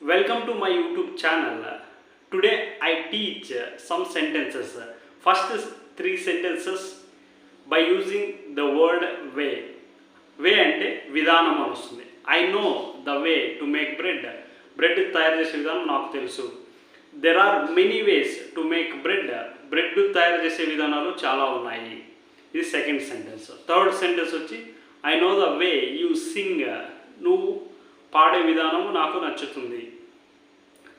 Welcome to my YouTube channel. Today I teach some sentences. First is 3 sentences by using the word way. Way ante విధానం అని వస్తుంది. I know the way to make bread. Bread తయారు చేసే విధానం నాకు తెలుసు. There are many ways to make bread. Bread తయారు చేసే విధానాలు చాలా ఉన్నాయి. ఇది సెకండ్ సెంటెన్స్. థర్డ్ సెంటెన్స్ వచ్చి I know the way you sing. నువ్వు పాడే విధానము నాకు నచ్చుతుంది.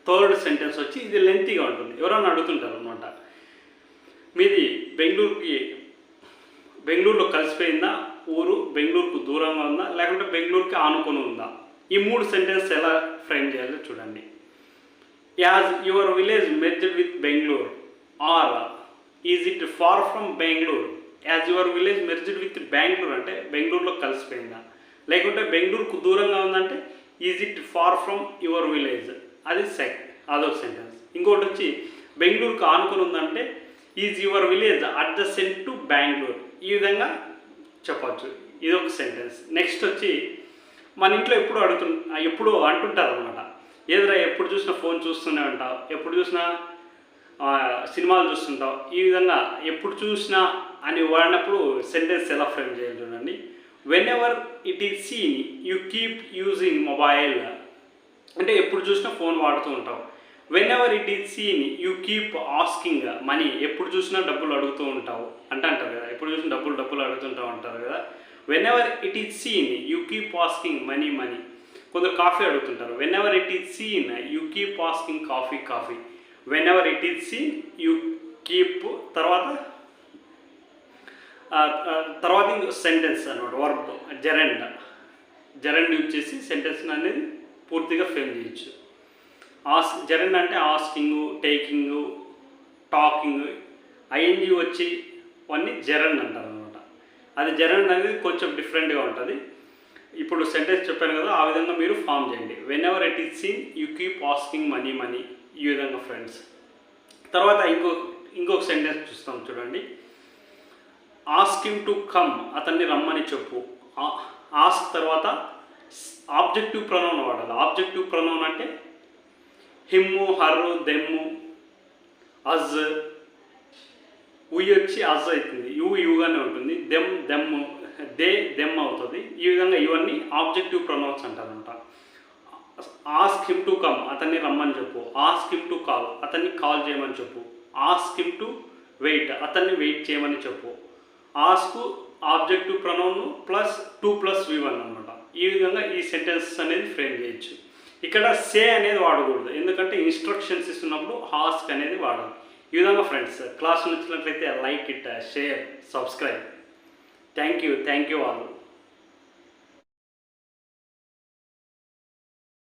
థర్డ్ సెంటెన్స్ వచ్చి ఇది లెంతీగా ఉంటుంది. ఎవరన్నా అడుగుతుంటారు అనమాట, మీది బెంగళూరులో కలిసిపోయిందా, ఊరు బెంగళూరుకు దూరంగా ఉందా, లేకుంటే బెంగళూరుకి ఆనుకొని ఉందా? ఈ 3 సెంటెన్స్ ఎలా ఫ్రేమ్ చేయాలో చూడండి. As your village merged with Bengaluru, or is it far from Bengaluru. As your village merged with Bengaluru అంటే బెంగళూరులో కలిసిపోయిందా, లేకుంటే బెంగళూరుకు దూరంగా ఉందంటే is it far from your village, అది అదొక సెంటెన్స్. ఇంకోటి వచ్చి బెంగళూరుకు ఆనుకొని ఉందంటే is your village adjacent to Bengaluru. ఈ విధంగా చెప్పచ్చు. ఇదొక సెంటెన్స్. నెక్స్ట్ వచ్చి మన ఇంట్లో ఎప్పుడు అంటుంటారు అనమాట, ఏదైనా ఎప్పుడు చూసినా ఫోన్ చూస్తూనే ఉంటావు, ఎప్పుడు చూసినా సినిమాలు చూస్తుంటావు. ఈ విధంగా ఎప్పుడు చూసినా అని వాడినప్పుడు సెంటెన్స్ ఎలా ఫ్రేమ్ చేయాలి చూడండి. When ever it is seen you keep using mobile అంటే ఎప్పుడు చూసినా ఫోన్ వాడుతూ ఉంటావు. When ever it is seen you keep asking money, ఎప్పుడు చూసినా డబ్బులు అడుగుతూ ఉంటావు అంటారు కదా, ఎప్పుడు చూసినా డబ్బులు అడుగుతుంటావు అంటారు కదా. When ever it is seen you keep asking money. కొందరు కాఫీ అడుగుతుంటారు. When ever it is seen you keep asking coffee. When ever it is seen you keep తర్వాత ఇంకో సెంటెన్స్ అనమాట, వర్బ్ జెరండ్ యూజ్ చేసి సెంటెన్స్ అనేది పూర్తిగా frame చేయొచ్చు. Gerund అంటే ఆస్కింగ్, టేకింగ్, టాకింగ్, ఐఎన్జీ వచ్చి అన్నీ జెరండ్ అంటారు అనమాట. అది జెరండ్ అనేది కొంచెం డిఫరెంట్గా ఉంటుంది. ఇప్పుడు సెంటెన్స్ చెప్పాను కదా, ఆ విధంగా మీరు ఫామ్ చేయండి. When ever it is seen you keep asking money, ఈ విధంగా ఫ్రెండ్స్. తర్వాత ఇంకొక సెంటెన్స్ చూస్తాం చూడండి. ఆస్క్ హిమ్ టు కమ్, అతన్ని రమ్మని చెప్పు. ఆస్క్ తర్వాత ఆబ్జెక్టివ్ ప్రొనౌన్ వాడాలి. ఆబ్జెక్టివ్ ప్రొనౌన్ అంటే హిమ్ము, హర్రు, దెమ్ము, అజ్. ఉయ్ వచ్చి అజ్ అవుతుంది, యుగానే ఉంటుంది. దెమ్ము, దెమ్ అవుతుంది. ఈ విధంగా ఇవన్నీ ఆబ్జెక్టివ్ ప్రొనౌన్స్ అంటారంట. ఆస్క్ హిమ్ టు కమ్, అతన్ని రమ్మని చెప్పు. ఆస్క్ హిమ్ టు కాల్, అతన్ని కాల్ చేయమని చెప్పు. ఆస్క్ హిమ్ టు వెయిట్, అతన్ని వెయిట్ చేయమని చెప్పు. Ask objective pronoun plus 2+V1 అనమాట. ఈ విధంగా ఈ సెంటెన్స్ అనేది ఫ్రేమ్ చేయొచ్చు. ఇక్కడ సే అనేది వాడకూడదు, ఎందుకంటే ఇన్స్ట్రక్షన్స్ ఇస్తున్నప్పుడు ఆస్క్ అనేది వాడాలి. ఈ విధంగా ఫ్రెండ్స్, క్లాస్ నచ్చినట్లయితే like it, share, subscribe. Thank you all.